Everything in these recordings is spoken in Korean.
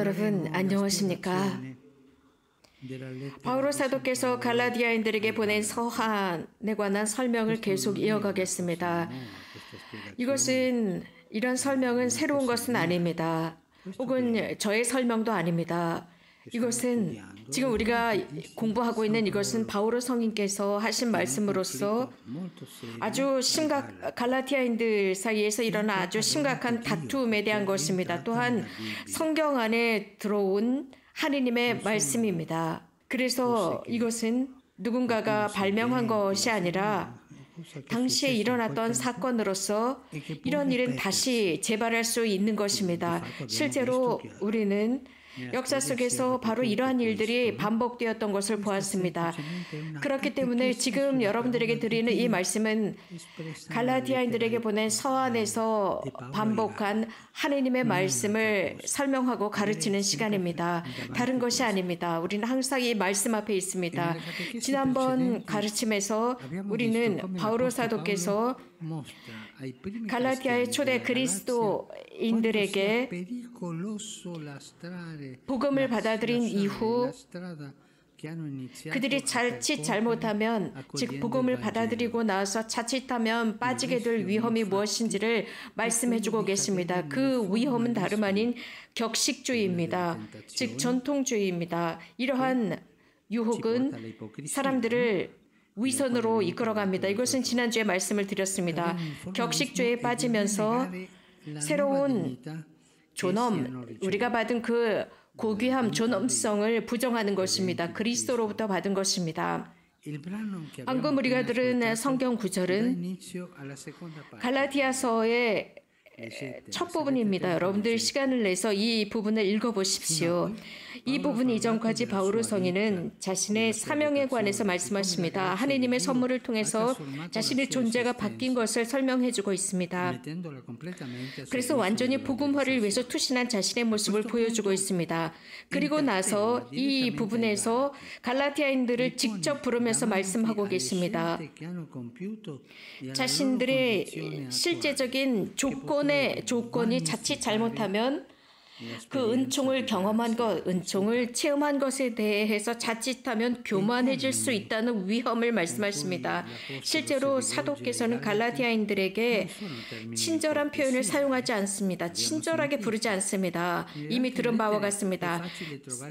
여러분 안녕하십니까? 바오로 사도께서 갈라디아인들에게 보낸 서한에 관한 설명을 계속 이어가겠습니다. 이런 설명은 새로운 것은 아닙니다. 혹은 저의 설명도 아닙니다. 이것은 지금 우리가 공부하고 있는 이것은 바오로 성인께서 하신 말씀으로서 아주 갈라디아인들 사이에서 일어난 아주 심각한 다툼에 대한 것입니다. 또한 성경 안에 들어온 하느님의 말씀입니다. 그래서 이것은 누군가가 발명한 것이 아니라 당시에 일어났던 사건으로서 이런 일은 다시 재발할 수 있는 것입니다. 실제로 우리는 역사 속에서 바로 이러한 일들이 반복되었던 것을 보았습니다. 그렇기 때문에 지금 여러분들에게 드리는 이 말씀은 갈라디아인들에게 보낸 서한에서 반복한 하느님의 말씀을 설명하고 가르치는 시간입니다. 다른 것이 아닙니다. 우리는 항상 이 말씀 앞에 있습니다. 지난번 가르침에서 우리는 바오로 사도께서 갈라디아의 초대 그리스도인들에게 복음을 받아들인 이후 그들이 자칫 잘못하면, 즉 복음을 받아들이고 나서 자칫하면 빠지게 될 위험이 무엇인지를 말씀해주고 계십니다. 그 위험은 다름 아닌 격식주의입니다. 즉 전통주의입니다. 이러한 유혹은 사람들을 위선으로 이끌어갑니다. 이것은 지난주에 말씀을 드렸습니다. 격식주의에 빠지면서 새로운 존엄, 우리가 받은 그 고귀함, 존엄성을 부정하는 것입니다. 그리스도로부터 받은 것입니다. 방금 우리가 들은 성경 구절은 갈라디아서의 첫 부분입니다. 여러분들 시간을 내서 이 부분을 읽어보십시오. 이 부분 이전까지 바오로 성인은 자신의 사명에 관해서 말씀하십니다. 하느님의 선물을 통해서 자신의 존재가 바뀐 것을 설명해주고 있습니다. 그래서 완전히 복음화를 위해서 투신한 자신의 모습을 보여주고 있습니다. 그리고 나서 이 부분에서 갈라디아인들을 직접 부르면서 말씀하고 계십니다. 자신들의 실제적인 조건이 자칫 잘못하면 그 은총을 경험한 것, 은총을 체험한 것에 대해서 자칫하면 교만해질 수 있다는 위험을 말씀하십니다. 실제로 사도께서는 갈라디아인들에게 친절한 표현을 사용하지 않습니다. 친절하게 부르지 않습니다. 이미 들은 바와 같습니다.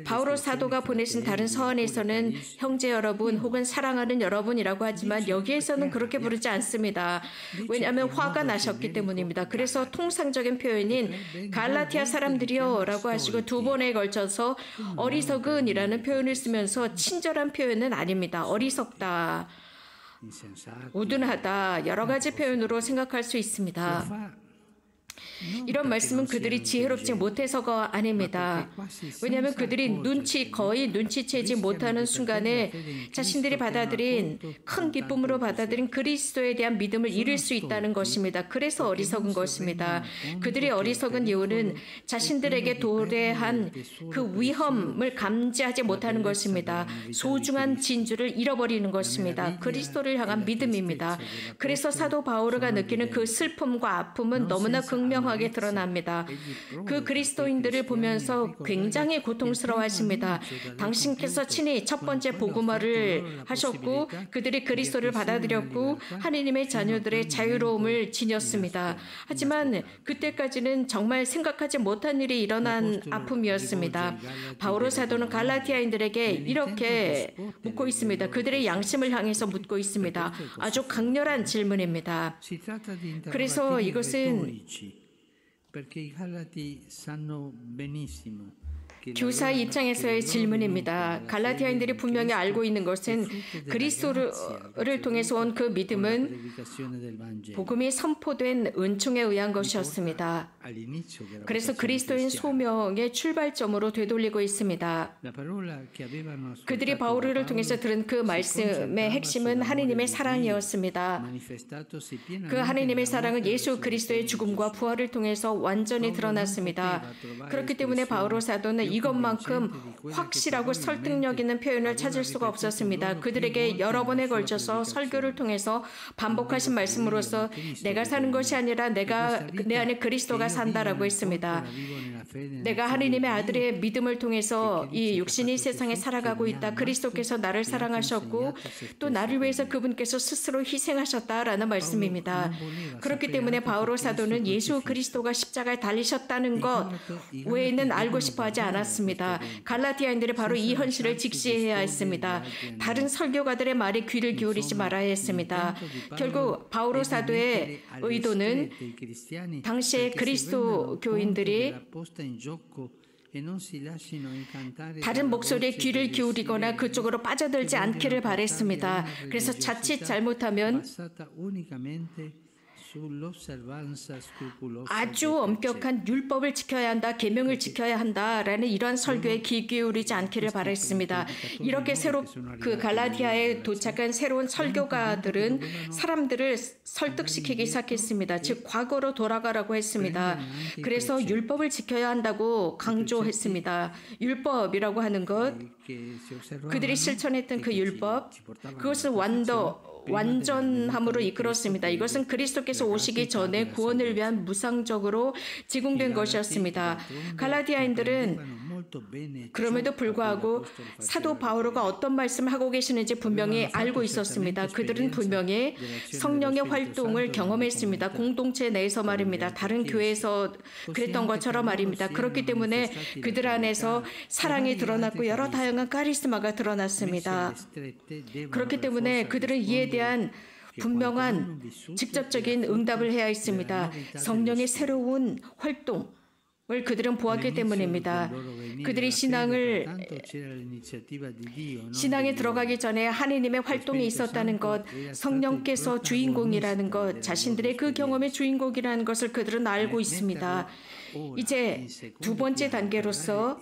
바오로 사도가 보내신 다른 서한에서는 형제 여러분 혹은 사랑하는 여러분이라고 하지만 여기에서는 그렇게 부르지 않습니다. 왜냐하면 화가 나셨기 때문입니다. 그래서 통상적인 표현인 갈라디아 사람들이 라고 하시고 두 번에 걸쳐서 어리석은이라는 표현을 쓰면서 친절한 표현은 아닙니다. 어리석다, 우둔하다, 여러 가지 표현으로 생각할 수 있습니다. 이런 말씀은 그들이 지혜롭지 못해서가 아닙니다. 왜냐하면 그들이 거의 눈치채지 못하는 순간에 자신들이 받아들인 큰 기쁨으로 받아들인 그리스도에 대한 믿음을 잃을 수 있다는 것입니다. 그래서 어리석은 것입니다. 그들이 어리석은 이유는 자신들에게 도래한 그 위험을 감지하지 못하는 것입니다. 소중한 진주를 잃어버리는 것입니다. 그리스도를 향한 믿음입니다. 그래서 사도 바오로가 느끼는 그 슬픔과 아픔은 너무나 극명하게 드러납니다. 그 그리스도인들을 보면서 굉장히 고통스러워하십니다. 당신께서 친히 첫 번째 복음화를 하셨고 그들이 그리스도를 받아들였고 하느님의 자녀들의 자유로움을 지녔습니다. 하지만 그때까지는 정말 생각하지 못한 일이 일어난 아픔이었습니다. 바오로 사도는 갈라디아인들에게 이렇게 묻고 있습니다. 그들의 양심을 향해서 묻고 있습니다. 아주 강렬한 질문입니다. 그래서 이것은 교사의 입장에서의 질문입니다. 갈라디아인들이 분명히 알고 있는 것은 그리스도를 통해서 온 그 믿음은 복음이 선포된 은총에 의한 것이었습니다. 그래서 그리스도인 소명의 출발점으로 되돌리고 있습니다. 그들이 바오로를 통해서 들은 그 말씀의 핵심은 하느님의 사랑이었습니다. 그 하느님의 사랑은 예수 그리스도의 죽음과 부활을 통해서 완전히 드러났습니다. 그렇기 때문에 바오로 사도는 이것만큼 확실하고 설득력 있는 표현을 찾을 수가 없었습니다. 그들에게 여러 번에 걸쳐서 설교를 통해서 반복하신 말씀으로서 내가 사는 것이 아니라 내 안에 그리스도가 산다라고 했습니다. 내가 하느님의 아들의 믿음을 통해서 이 육신이 세상에 살아가고 있다. 그리스도께서 나를 사랑하셨고 또 나를 위해서 그분께서 스스로 희생하셨다라는 말씀입니다. 그렇기 때문에 바오로 사도는 예수 그리스도가 십자가에 달리셨다는 것 외에는 알고 싶어 하지 않았습니다. 갈라디아인들이 바로 이 현실을 직시해야 했습니다. 다른 설교가들의 말에 귀를 기울이지 말아야 했습니다. 결국 바오로 사도의 의도는 당시의 그리스도교인들이 다른 목소리에 귀를 기울이거나 그쪽으로 빠져들지 않기를 바랬습니다. 그래서 자칫 잘못하면 아주 엄격한 율법을 지켜야 한다, 계명을 지켜야 한다라는 이러한 설교에 귀 기울이지 않기를 바랬습니다. 이렇게 새로 그 갈라디아에 도착한 새로운 설교가들은 사람들을 설득시키기 시작했습니다. 즉 과거로 돌아가라고 했습니다. 그래서 율법을 지켜야 한다고 강조했습니다. 율법이라고 하는 것, 그들이 실천했던 그 율법, 그것은 완전함으로 이끌었습니다. 이것은 그리스도께서 오시기 전에 구원을 위한 무상적으로 제공된 것이었습니다. 갈라디아인들은 그럼에도 불구하고 사도 바오로가 어떤 말씀을 하고 계시는지 분명히 알고 있었습니다. 그들은 분명히 성령의 활동을 경험했습니다. 공동체 내에서 말입니다. 다른 교회에서 그랬던 것처럼 말입니다. 그렇기 때문에 그들 안에서 사랑이 드러났고 여러 다양한 카리스마가 드러났습니다. 그렇기 때문에 그들은 이에 대한 분명한 직접적인 응답을 해야 했습니다. 성령의 새로운 활동 을 그들은 보았기 때문입니다. 그들이 신앙에 들어가기 전에 하느님의 활동이 있었다는 것, 성령께서 주인공이라는 것, 자신들의 그 경험의 주인공이라는 것을 그들은 알고 있습니다. 이제 두 번째 단계로서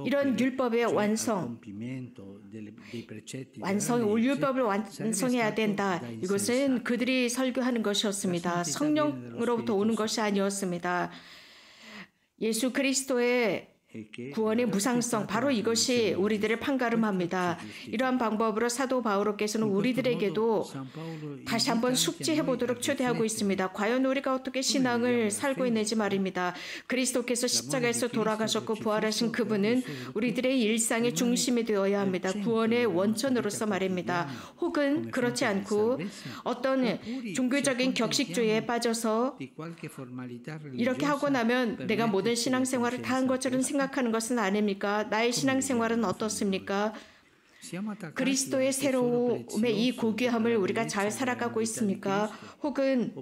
이런 율법의 율법을 완성해야 된다. 이것은 그들이 설교하는 것이었습니다. 성령으로부터 오는 것이 아니었습니다. 예수 그리스도의 구원의 무상성, 바로 이것이 우리들을 판가름합니다. 이러한 방법으로 사도 바오로께서는 우리들에게도 다시 한번 숙지해 보도록 초대하고 있습니다. 과연 우리가 어떻게 신앙을 살고 있는지 말입니다. 그리스도께서 십자가에서 돌아가셨고 부활하신 그분은 우리들의 일상의 중심이 되어야 합니다. 구원의 원천으로서 말입니다. 혹은 그렇지 않고 어떤 종교적인 격식주의에 빠져서 이렇게 하고 나면 내가 모든 신앙생활을 다 한 것처럼 생각하는 것은 아닙니까? 나의 신앙생활은 어떻습니까? 그리스도의 새로움의 이 고귀함을 우리가 잘 살아가고 있습니까? 혹은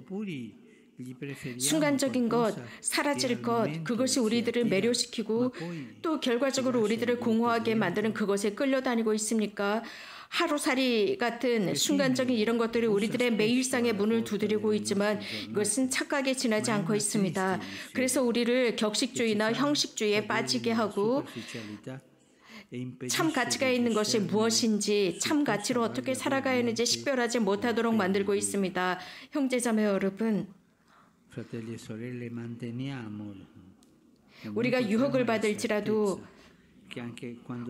순간적인 것, 사라질 것, 그것이 우리들을 매료시키고 또 결과적으로 우리들을 공허하게 만드는 그것에 끌려다니고 있습니까? 하루살이 같은 순간적인 이런 것들이 우리들의 매일상의 문을 두드리고 있지만 이것은 착각에 지나지 않고 있습니다. 그래서 우리를 격식주의나 형식주의에 빠지게 하고 참 가치가 있는 것이 무엇인지, 참 가치로 어떻게 살아가야 하는지 식별하지 못하도록 만들고 있습니다. 형제자매 여러분, 우리가 유혹을 받을지라도,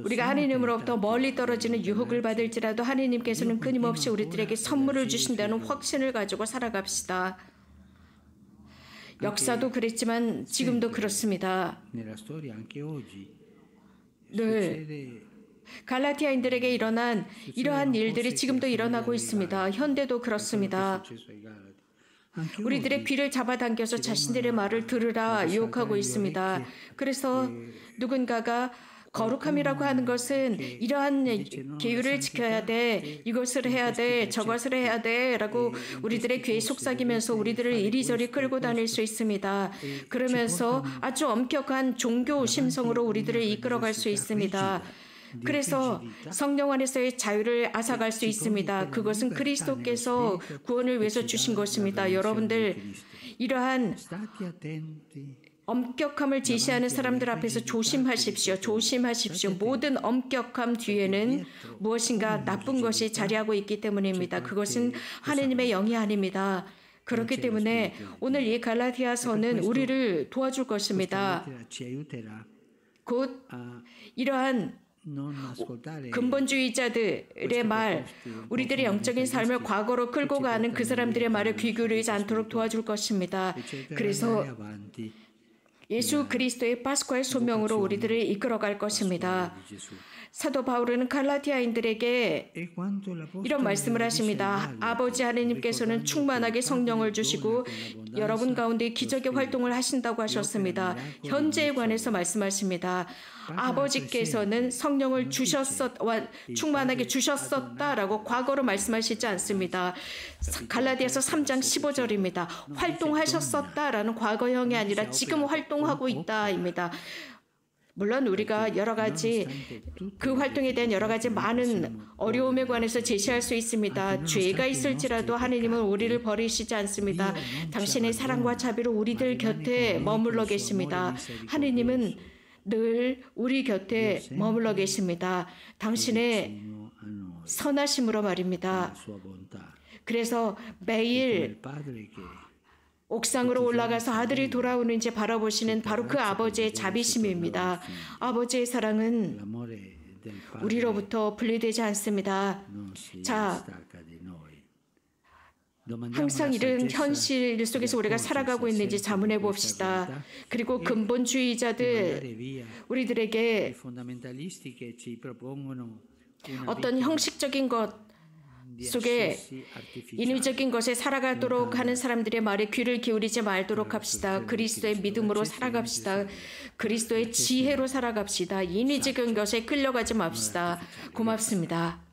우리가 하느님으로부터 멀리 떨어지는 유혹을 받을지라도 하느님께서는 끊임없이 우리들에게 선물을 주신다는 확신을 가지고 살아갑시다. 역사도 그랬지만 지금도 그렇습니다. 늘 갈라디아인들에게 일어난 이러한 일들이 지금도 일어나고 있습니다. 현대도 그렇습니다. 우리들의 귀를 잡아당겨서 자신들의 말을 들으라 유혹하고 있습니다. 그래서 누군가가 거룩함이라고 하는 것은 이러한 계율을 지켜야 돼, 이것을 해야 돼, 저것을 해야 돼 라고 우리들의 귀에 속삭이면서 우리들을 이리저리 끌고 다닐 수 있습니다. 그러면서 아주 엄격한 종교 심성으로 우리들을 이끌어갈 수 있습니다. 그래서 성령 안에서의 자유를 앗아갈 수 있습니다. 그것은 그리스도께서 구원을 위해서 주신 것입니다. 여러분들, 이러한 엄격함을 제시하는 사람들 앞에서 조심하십시오. 조심하십시오. 모든 엄격함 뒤에는 무엇인가 나쁜 것이 자리하고 있기 때문입니다. 그것은 하느님의 영이 아닙니다. 그렇기 때문에 오늘 이 갈라디아서는 우리를 도와줄 것입니다. 곧 이러한 근본주의자들의 말, 우리들의 영적인 삶을 과거로 끌고 가는 그 사람들의 말에 귀 기울이지 않도록 도와줄 것입니다. 그래서 예수 그리스도의 파스쿠의 소명으로 우리들을 이끌어갈 것입니다. 사도 바울은 갈라디아인들에게 이런 말씀을 하십니다. 아버지 하나님께서는 충만하게 성령을 주시고 여러분 가운데 기적의 활동을 하신다고 하셨습니다. 현재에 관해서 말씀하십니다. 아버지께서는 성령을 충만하게 주셨었다라고 과거로 말씀하시지 않습니다. 갈라디아서 3장 15절입니다. 활동하셨었다라는 과거형이 아니라 지금 활동하고 있다입니다. 물론 우리가 여러 가지 그 활동에 대한 여러 가지 많은 어려움에 관해서 제시할 수 있습니다. 죄가 있을지라도 하나님은 우리를 버리시지 않습니다. 당신의 사랑과 자비로 우리들 곁에 머물러 계십니다. 하나님은 늘 우리 곁에 머물러 계십니다. 당신의 선하심으로 말입니다. 그래서 매일 옥상으로 올라가서 아들이 돌아오는지 바라보시는 바로 그 아버지의 자비심입니다. 아버지의 사랑은 우리로부터 분리되지 않습니다. 자, 항상 이런 현실 속에서 우리가 살아가고 있는지 자문해 봅시다. 그리고 근본주의자들, 우리들에게 어떤 형식적인 것 속에 인위적인 것에 살아가도록 하는 사람들의 말에 귀를 기울이지 말도록 합시다. 그리스도의 믿음으로 살아갑시다. 그리스도의 지혜로 살아갑시다. 인위적인 것에 끌려가지 맙시다. 고맙습니다.